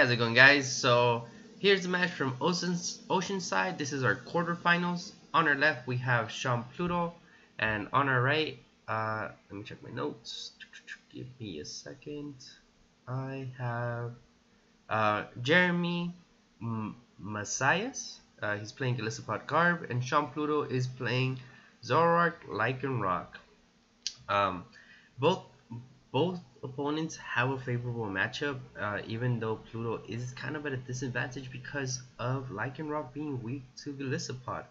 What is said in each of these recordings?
how's it going, guys? So here's the match from Oceanside. This is our quarterfinals. On our left we have Sean Pluto, and on our right, let me check my notes. Give me a second. I have Jeremy Messias. He's playing Golisopod Garb, and Sean Pluto is playing Zoroark Lycanroc. Um, both both opponents have a favorable matchup, even though Pluto is kind of at a disadvantage because of Lycanroc being weak to Golisopod.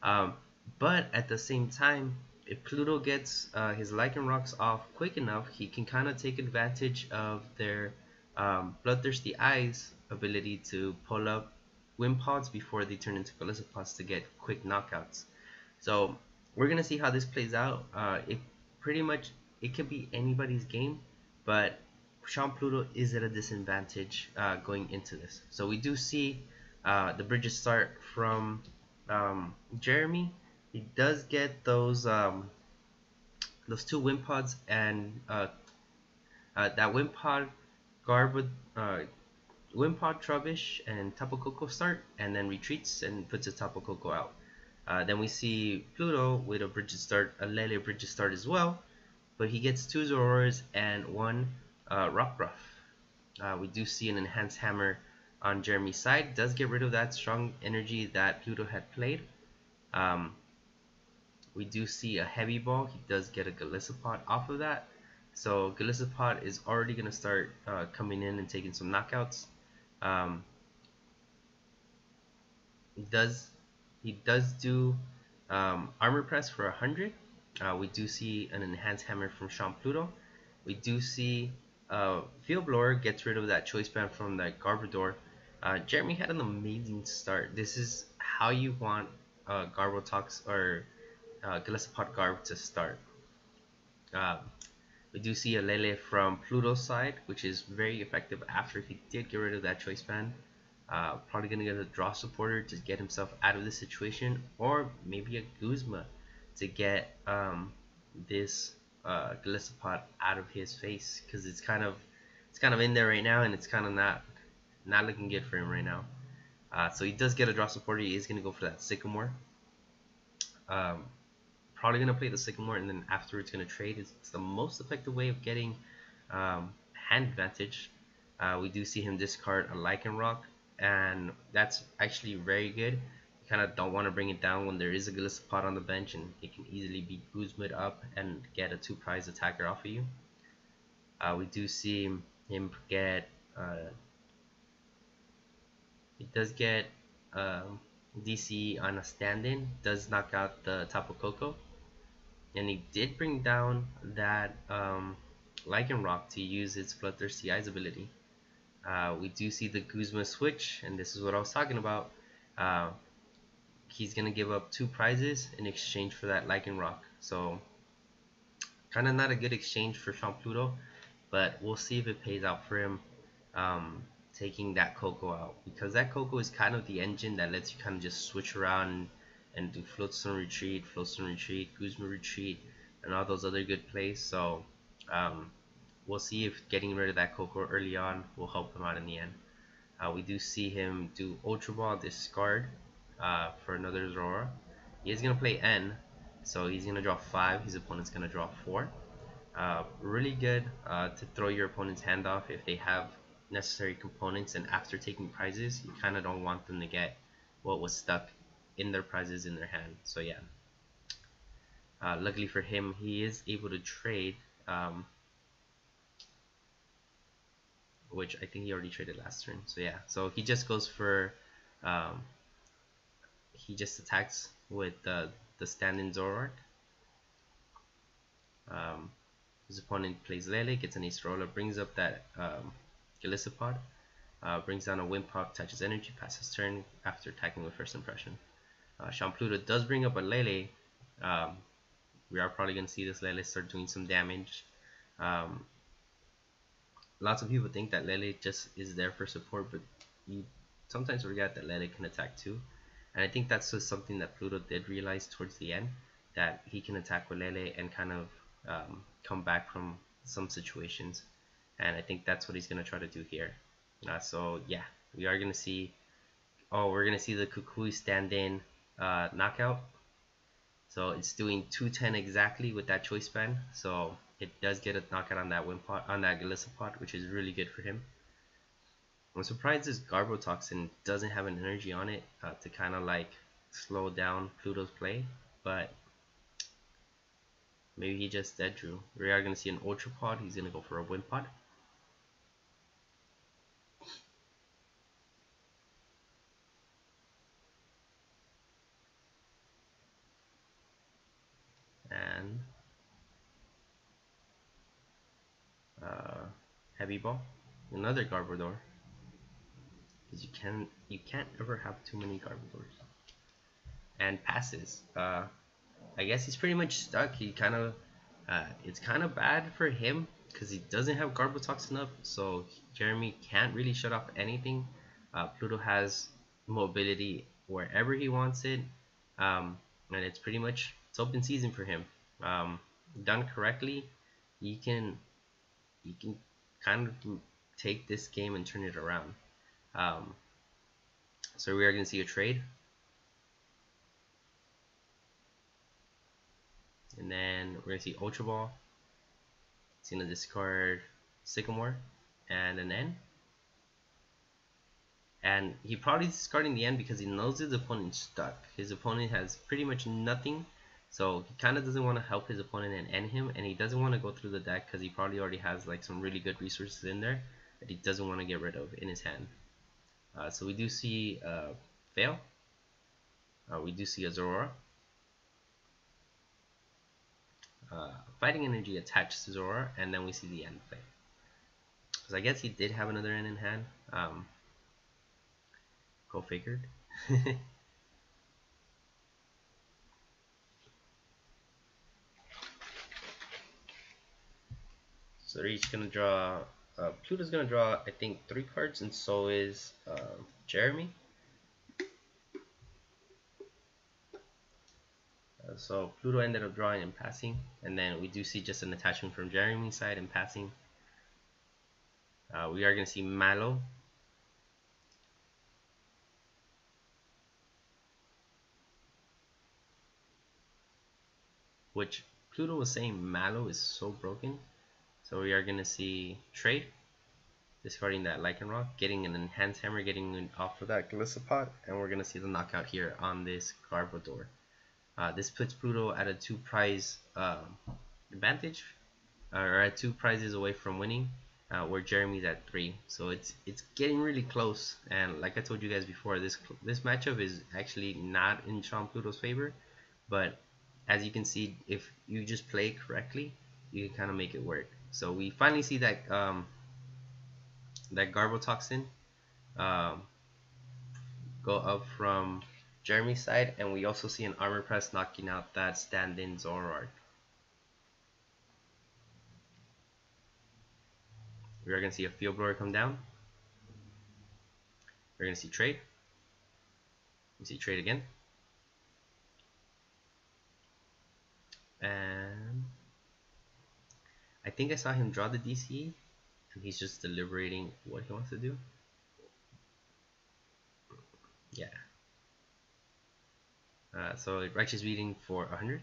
Um, but at the same time, if Pluto gets his Lycanrocs off quick enough, he can kind of take advantage of their Bloodthirsty Eyes ability to pull up Wimpods before they turn into Golisopods to get quick knockouts. So we're gonna see how this plays out. Pretty much it could be anybody's game, but Sean Pluto is at a disadvantage going into this. So we do see the bridges start from Jeremy. He does get those two Wimpods and that Wimpod Wimpod Trubbish and Tapu Koko start, and then retreats and puts a Tapu Koko out. Then we see Pluto with a Bridget start, a Lele Bridget start as well, but he gets two Zoroarks and one Rockruff. We do see an Enhanced Hammer on Jeremy's side. Does get rid of that strong energy that Pluto had played. We do see a Heavy Ball. He does get a Golisopod off of that. So Golisopod is already going to start coming in and taking some knockouts. He does do Armor Press for 100. We do see an Enhanced Hammer from Sean Pluto. We do see Field Blower gets rid of that Choice Band from that Garbodor. Jeremy had an amazing start. This is how you want Garbotoxin or Golisopod Garb to start. We do see a Lele from Pluto's side, which is very effective after he did get rid of that Choice Band. Probably going to get a Draw Supporter to get himself out of this situation, or maybe a Guzma to get this Golisopod out of his face, because it's kind of in there right now, and it's kind of not looking good for him right now. So he does get a Draw Supporter. He is going to go for that Sycamore. Probably going to play the Sycamore, and then afterwards going to trade. It's the most effective way of getting hand advantage. We do see him discard a Lycanroc, and that's actually very good. You kind of don't want to bring it down when there is a Golisopod on the bench, and it can easily be Guzma'd up and get a 2-prize attacker off of you. We do see him get he does get DC on a stand-in, does knock out the Tapu Koko, and he did bring down that Lycanroc to use its Bloodthirsty Eyes ability. We do see the Guzma switch, and this is what I was talking about. He's gonna give up 2 prizes in exchange for that Lycanroc. So kind of not a good exchange for Sean Pluto, but we'll see if it pays out for him taking that Koko out, because that Koko is kind of the engine that lets you kind of just switch around and do Floatstone Retreat, Guzma Retreat, and all those other good plays. So we'll see if getting rid of that Koko early on will help him out in the end. We do see him do Ultra Ball, discard for another Zoroark. He is going to play N, so he's going to draw 5. His opponent's going to draw 4. Really good to throw your opponent's hand off if they have necessary components, and after taking prizes, you kind of don't want them to get what was stuck in their prizes in their hand. So yeah, luckily for him, he is able to trade, which I think he already traded last turn. So yeah, so he just goes for he just attacks with the stand-in Zoroark. His opponent plays Lele, gets an Ace Roller, brings up that Golisopod, brings down a Wimpod, touches energy, passes turn after attacking with First Impression. Sean Pluto does bring up a Lele. We are probably going to see this Lele start doing some damage. Lots of people think that Lele just is there for support, but you sometimes forget that Lele can attack too. And I think that's just something that Pluto did realize towards the end, that he can attack with Lele and kind of come back from some situations. And I think that's what he's going to try to do here. So yeah, we are gonna see. Oh, we're gonna see the Kukui stand-in knockout. So it's doing 210 exactly with that choice band. So it does get a knockout on that Wimpod, on that Golisopod, which is really good for him. I'm surprised this Garbotoxin doesn't have an energy on it to kind of like slow down Pluto's play, but maybe he just dead drew. We are going to see an Ultra Pod. He's going to go for a Wimpod. And uh, Heavy Ball. Another Garbodor. Because you can't ever have too many Garbodors. And passes. I guess he's pretty much stuck. He kind of it's kind of bad for him because he doesn't have Garbotoxin up, so Jeremy can't really shut off anything. Pluto has mobility wherever he wants it, and it's pretty much it's open season for him. Um, Done correctly, he can kind of take this game and turn it around. Um, so we are going to see a trade, and then we're going to see Ultra Ball. He's going to discard Sycamore and an N. And he probably discarding the end because he knows his opponent's stuck. His opponent has pretty much nothing, so he kind of doesn't want to help his opponent and end him, and he doesn't want to go through the deck because he probably already has like some really good resources in there that he doesn't want to get rid of in his hand. So we do see Fail. We do see a Zoroark. Fighting Energy attached to Zoroark, and then we see the end play. Because I guess he did have another end in hand. Go figured. So they're each gonna draw. Pluto's gonna draw, I think, 3 cards, and so is Jeremy. So Pluto ended up drawing and passing, and then we do see just an attachment from Jeremy's side and passing. We are gonna see Mallow. Which Pluto was saying Mallow is so broken. So we are gonna see Trade, discarding that Lycanroc, getting an Enhanced Hammer, getting it off of that Golisopod, and we're gonna see the knockout here on this Garbodor. This puts Pluto at a 2 prize advantage, or at 2 prizes away from winning, where Jeremy's at 3. So it's getting really close. And like I told you guys before, this matchup is actually not in Sean Pluto's favor, but as you can see, if you just play correctly, you can kind of make it work. So we finally see that that Garbotoxin go up from Jeremy's side, and we also see an Armor Press knocking out that stand-in Zoroark. We are going to see a Field Blower come down. We're going to see Trade. We see Trade again. And I think I saw him draw the DC, and he's just deliberating what he wants to do. Yeah. So Righteous Beating for 100,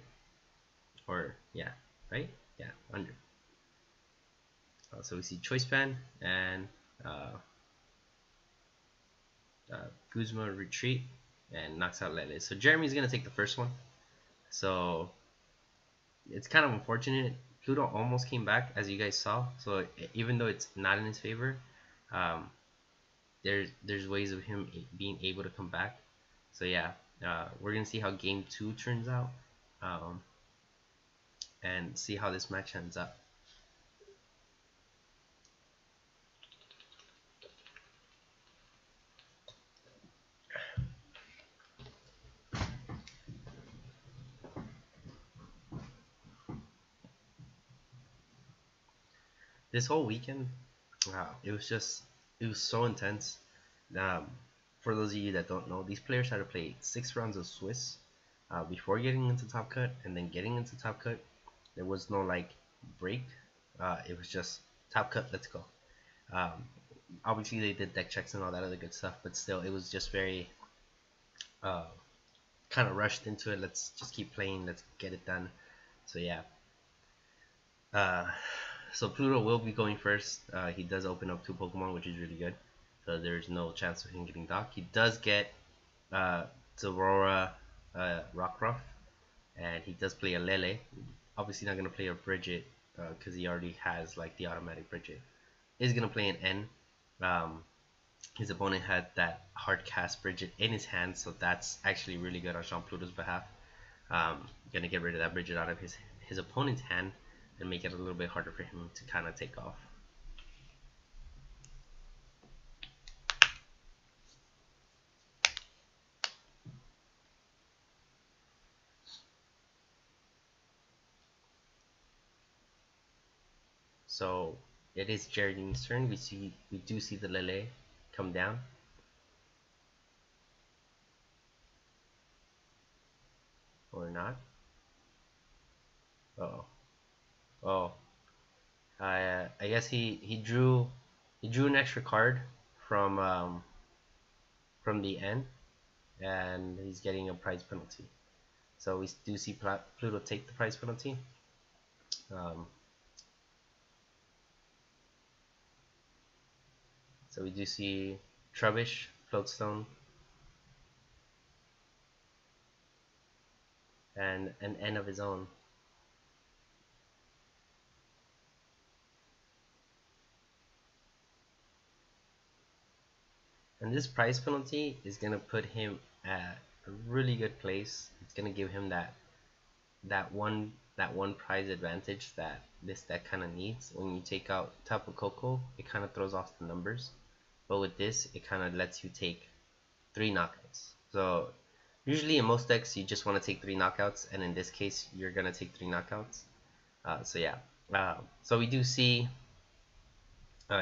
or yeah, right? Yeah, 100. So we see Choice Band and Guzma Retreat, and knocks out Lele. So Jeremy's gonna take the first one. So it's kind of unfortunate. Pluto almost came back, as you guys saw. So even though it's not in his favor, there's ways of him being able to come back. So yeah, we're gonna see how game 2 turns out, and see how this match ends up. This whole weekend, it was so intense. Um, for those of you that don't know, these players had to play 6 rounds of Swiss before getting into Top Cut, and then getting into Top Cut. There was no like break. It was just Top Cut, let's go. Um, obviously they did deck checks and all that other good stuff, but still, it was just very uh, kind of rushed into it. Let's just keep playing. Let's get it done. So yeah. Uh, so Pluto will be going first. He does open up 2 Pokemon, which is really good. So there's no chance of him getting docked. He does get Zoroark, Rockruff, and he does play a Lele. Obviously not going to play a Bridget because he already has like the automatic Bridget. He's going to play an N. His opponent had that hard cast Bridget in his hand, so that's actually really good on Sean Pluto's behalf. Gonna get rid of that Bridget out of his opponent's hand and make it a little bit harder for him to kind of take off. So it is Jeremy's turn. We do see the Lele come down. Or not. Oh. I guess he drew an extra card from the end, and he's getting a prize penalty. So we do see Pluto take the prize penalty. So we do see Trubbish, Floatstone, and an N of his own. And this prize penalty is gonna put him at a really good place. It's gonna give him that one prize advantage that this deck kind of needs. When you take out Tapu Koko, it kind of throws off the numbers, but with this, it kind of lets you take 3 knockouts. So usually in most decks, you just want to take 3 knockouts, and in this case, you're gonna take 3 knockouts. So yeah, so we do see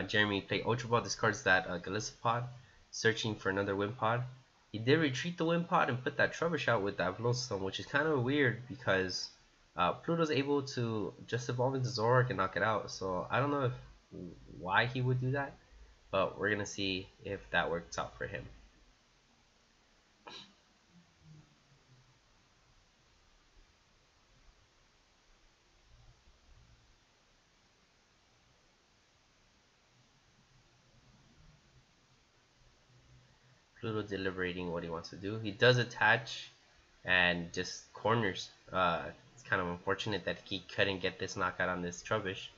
Jeremy play Ultra Ball, discards that Golisopod, searching for another Wimpod. He did retreat the Wimpod and put that Trubbish out with that Floatstone, which is kind of weird because Pluto's able to just evolve into Zoroark and knock it out. So I don't know why he would do that, but we're gonna see if that works out for him. Pluto deliberating what he wants to do. He does attach and just corners. It's kind of unfortunate that he couldn't get this knockout on this Trubbish.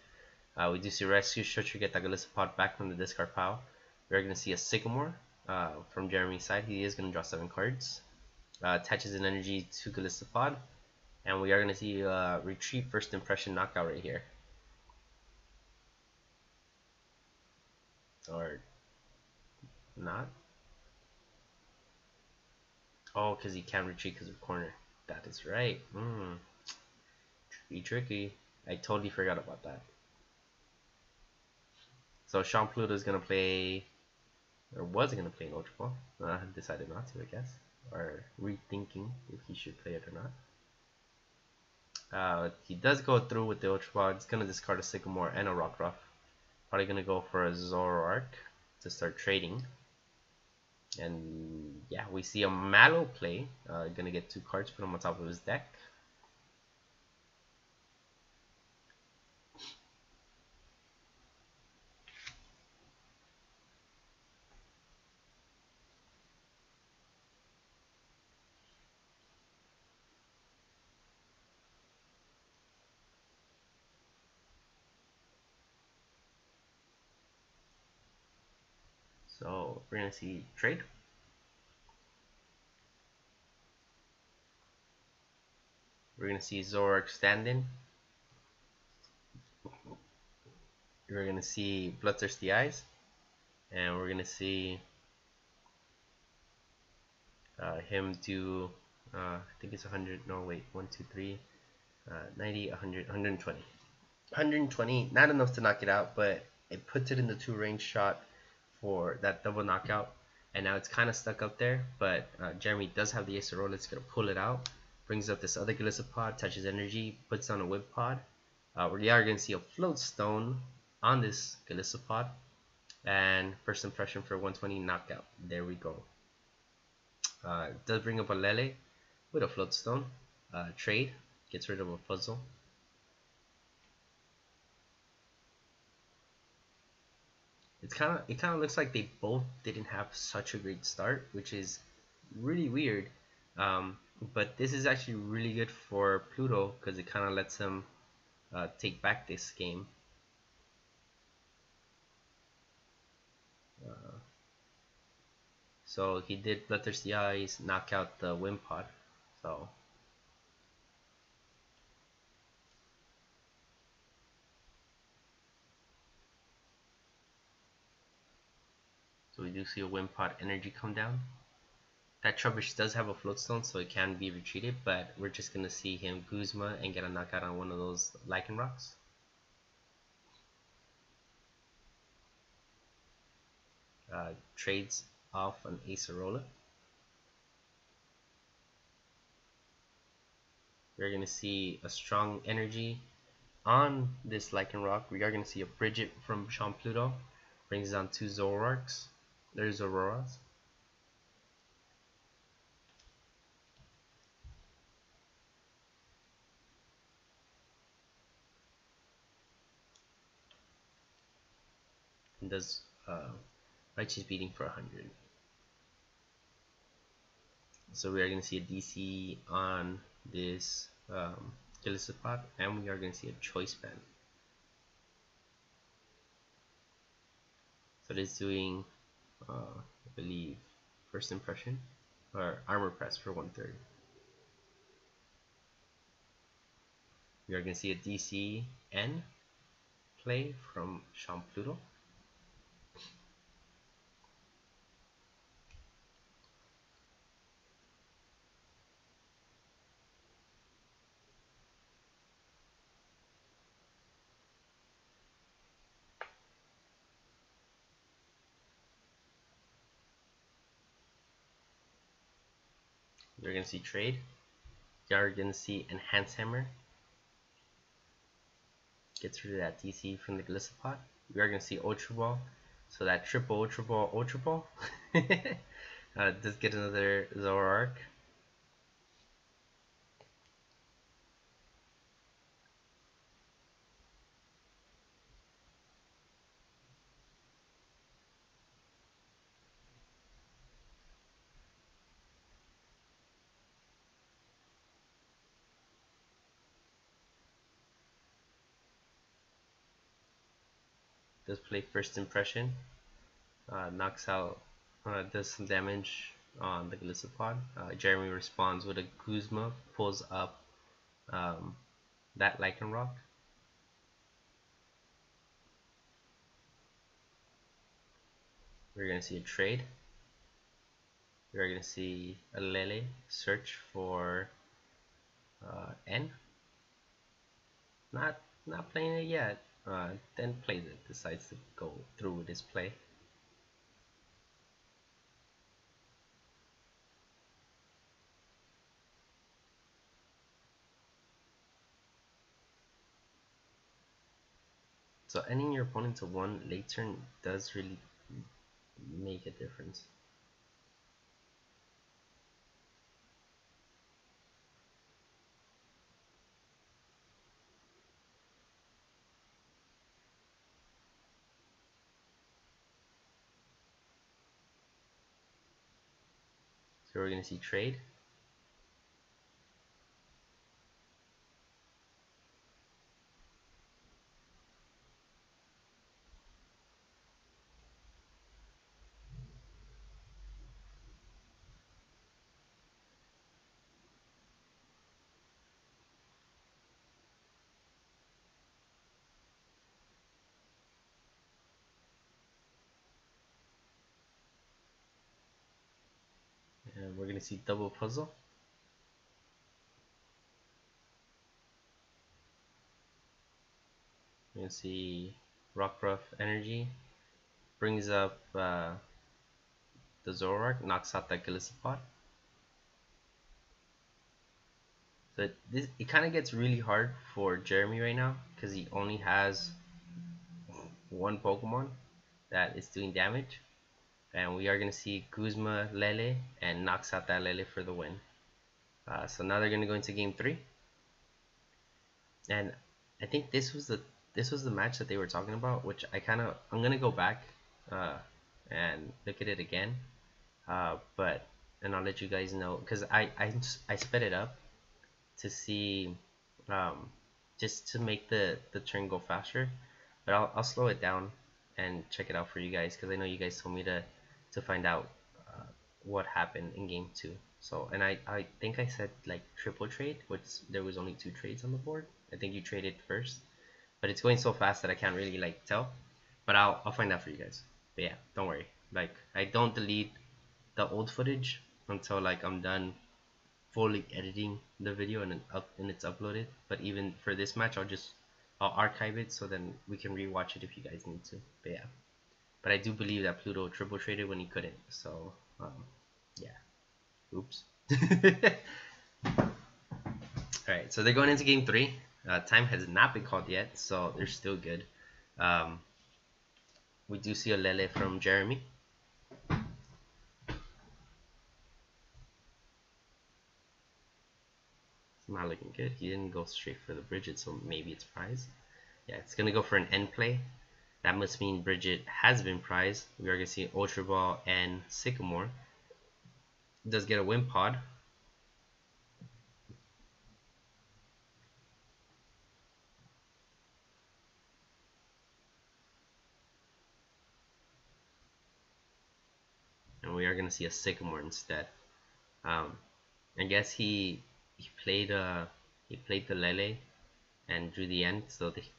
We do see Rescue Shutcher get the Golisopod back from the discard pile. We're going to see a Sycamore from Jeremy's side. He is going to draw 7 cards. Attaches an energy to Golisopod. And we are going to see Retreat First Impression knockout right here. Or not. Oh, because he can't retreat because of corner. That is right. Tricky. I totally forgot about that. So Sean Pluto is going to play, or was going to play an Ultra Ball. Decided not to, I guess. Or rethinking if he should play it or not. He does go through with the Ultra Ball. He's going to discard a Sycamore and a Rockruff. Probably going to go for a Zoroark to start trading. And yeah, we see a Mallow play. Gonna get 2 cards, put them on top of his deck. So we're gonna see trade. We're gonna see Zoroark standing. We're gonna see Bloodthirsty Eyes, and we're gonna see him do. I think it's 100. No, wait, 1, 2, 3, 90, 100, 120. 120, not enough to knock it out, but it puts it in the 2 range shot for that double knockout. And now it's kind of stuck up there, but Jeremy does have the Acerola. It's gonna pull it out. Brings up this other Golisopod, touches energy, puts on a Wimpod. We are going to see a Floatstone on this Golisopod. and first impression for 120 knockout. There we go. Does bring up a Lele with a Floatstone. Trade gets rid of a puzzle. It kind of looks like they both didn't have such a great start, which is really weird. Um, but this is actually really good for Pluto because it kind of lets him take back this game. Uh, so he did Bloodthirsty Eyes, knock out the Wimpod. So we do see a Wimpod energy come down. That Trubbish does have a Floatstone, so it can be retreated, but we're just gonna see him Guzma and get a knockout on one of those Lycanrocs. Trades off an Acerola. We're gonna see a strong energy on this Lycanroc. We are gonna see a Bridget from Sean Pluto. Brings down two Zoroarks. There's Auroras. And does Righteous Beating for 100. So we are going to see a DC on this Golisopod, and we are going to see a Choice Band. So it is doing, I believe, first impression or armor press for 1/3. We are going to see a DC N play from Sean Pluto. We're going to see Trade. We are going to see Enhance Hammer. Gets rid of that DC from the Golisopod. We are going to see Ultra Ball. So that triple Ultra Ball, Ultra Ball. Does get another Zoroark. Does play first impression. Knocks out, does some damage on the Golisopod. Jeremy responds with a Guzma, pulls up that Lycanroc. We're going to see a trade. We're going to see a Lele search for N. Not playing it yet. Then plays it. Decides to go through with his play. So ending your opponent to one late turn does really make a difference. So we're going to see trade. And we're going to see double puzzle. We're going to see Rockruff energy. Brings up the Zoroark, knocks out that Golisopod. So it kind of gets really hard for Jeremy right now because he only has one Pokemon. that is doing damage. And we are going to see Guzma Lele and knocks out that Lele for the win. So now they're going to go into game 3. And I think this was the match that they were talking about, which I'm gonna go back uh, and look at it again. But and I'll let you guys know because I sped it up to see um, just to make the turn go faster. But I'll slow it down and check it out for you guys because I know you guys told me to find out what happened in game 2. So and I think I said like triple trade, which there was only 2 trades on the board. I think you traded first, but it's going so fast that I can't really like tell. But I'll find out for you guys. But yeah, don't worry. Like I don't delete the old footage until like I'm done fully editing the video and it's uploaded. But even for this match, I'll archive it so then we can rewatch it if you guys need to. But yeah, but I do believe that Pluto triple traded when he couldn't. So yeah, oops. Alright, so they're going into game 3. Time has not been called yet, so they're still good. We do see a Lele from Jeremy. It's not looking good. He didn't go straight for the Bridget, so maybe it's prize. Yeah, it's going to go for an end play. That must mean Bridget has been prized. We are going to see Ultra Ball and Sycamore. Does get a Wimpod. And we are going to see a Sycamore instead. I guess he played the Lele and drew the end so that he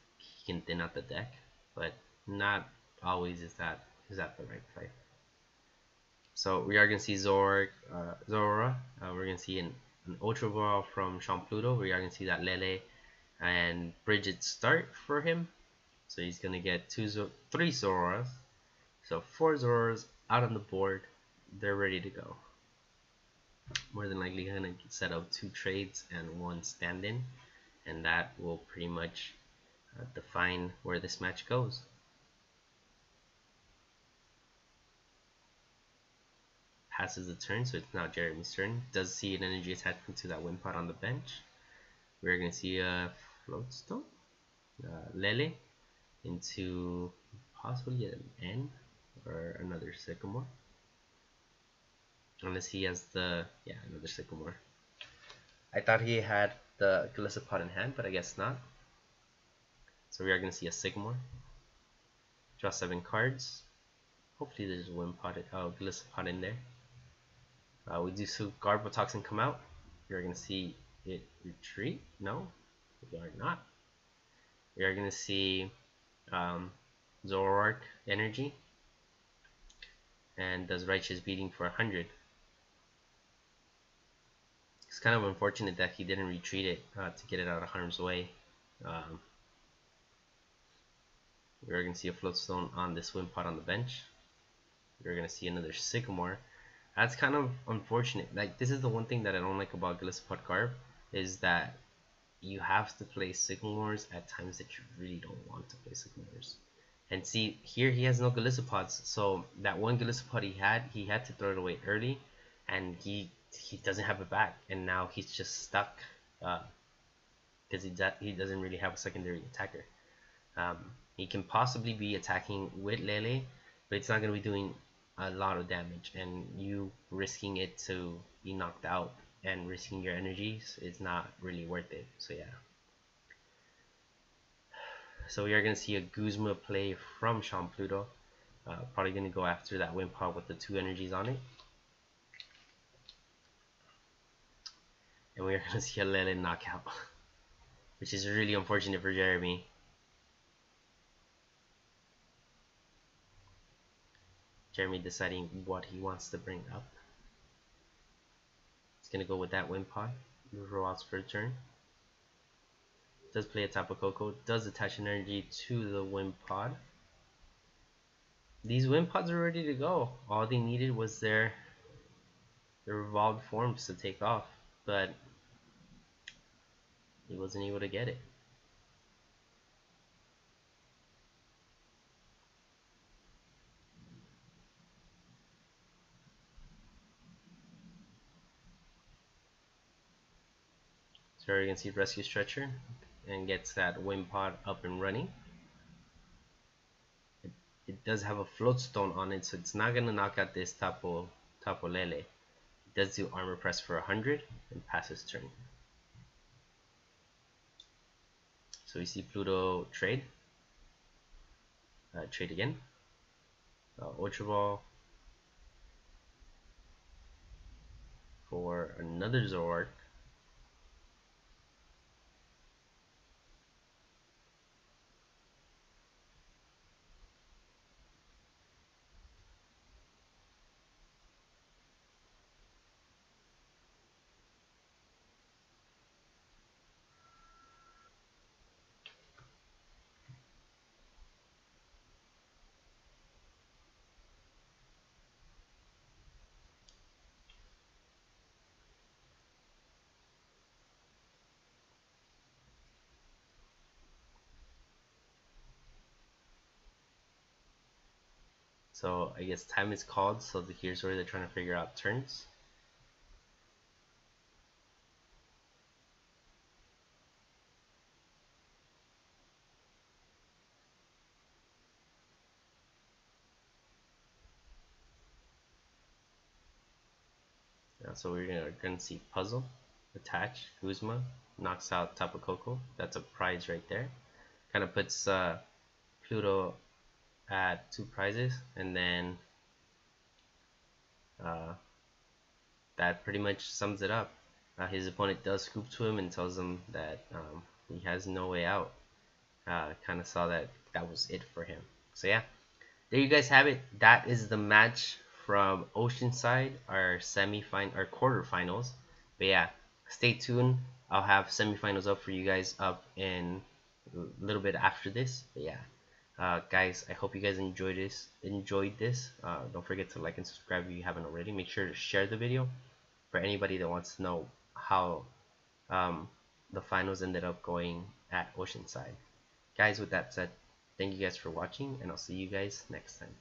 can thin out the deck, but not always is that the right play. So we are gonna see Zoroark, Zora. We're gonna see an Ultra Ball from Sean Pluto. We are gonna see that Lele and Bridget start for him. So he's gonna get 3 Zoras. So 4 Zoras out on the board. They're ready to go. More than likely gonna set up 2 trades and 1 stand-in, and that will pretty much define where this match goes. Passes the turn, so it's now Jeremy's turn. Does see an energy attachment to that Wimpod on the bench. We're gonna see a Floatstone, Lele into possibly an N or another Sycamore. Unless he has another Sycamore. I thought he had the Golisopod in hand, but I guess not. So we are going to see a Sycamore. Draw 7 cards. Hopefully there's a Golisopod in there. We do see Garbotoxin come out. We are going to see it retreat. No, we are not. We are going to see Zoroark energy. And does Righteous Beating for 100. It's kind of unfortunate that he didn't retreat it to get it out of harm's way. We're going to see a Floatstone on this Wimpod on the bench. We're going to see another Sycamore. That's kind of unfortunate. Like, this is the one thing that I don't like about Golisopod Garb, is that you have to play Sycamores at times that you really don't want to play Sycamores. And see, here he has no Golisopods, so that one Golisopod he had to throw it away early, and he doesn't have it back, and now he's just stuck because he doesn't really have a secondary attacker. He can possibly be attacking with Lele, but it's not going to be doing a lot of damage, and you risking it to be knocked out and risking your energies is not really worth it. So yeah. So we are going to see a Guzma play from Sean Pluto. Probably going to go after that Wimpod with the 2 energies on it. And we are going to see a Lele knockout, which is really unfortunate for Jeremy. Jeremy deciding what he wants to bring up. He's going to go with that Wimpod. Rollouts for a turn. Does play a Tapu Koko. Does attach energy to the Wimpod. These Wimpods are ready to go. All they needed was their evolved forms to take off, but he wasn't able to get it. So you can see Rescue Stretcher and gets that wind pod up and running. It does have a float stone on it, so it's not gonna knock out this Tapu Lele. It does do armor press for 100 and passes turn. So we see Pluto trade. Trade again. Ultra Ball for another Zoroark. So I guess time is called, so here's where they're trying to figure out turns. So we're gonna see Puzzle, Attach, Guzma, knocks out Tapu Koko. That's a prize right there. Kind of puts Pluto at 2 prizes, and then that pretty much sums it up. His opponent does scoop to him and tells him that he has no way out. Kind of saw that was it for him. So yeah, there you guys have it. That is the match from Oceanside, our our quarterfinals. But yeah, stay tuned. I'll have semifinals up for you guys up in a little bit after this. But yeah, guys, I hope you guys enjoyed this. Don't forget to like and subscribe if you haven't already. Make sure to share the video for anybody that wants to know how the finals ended up going at Oceanside. Guys, with that said, thank you guys for watching, and I'll see you guys next time.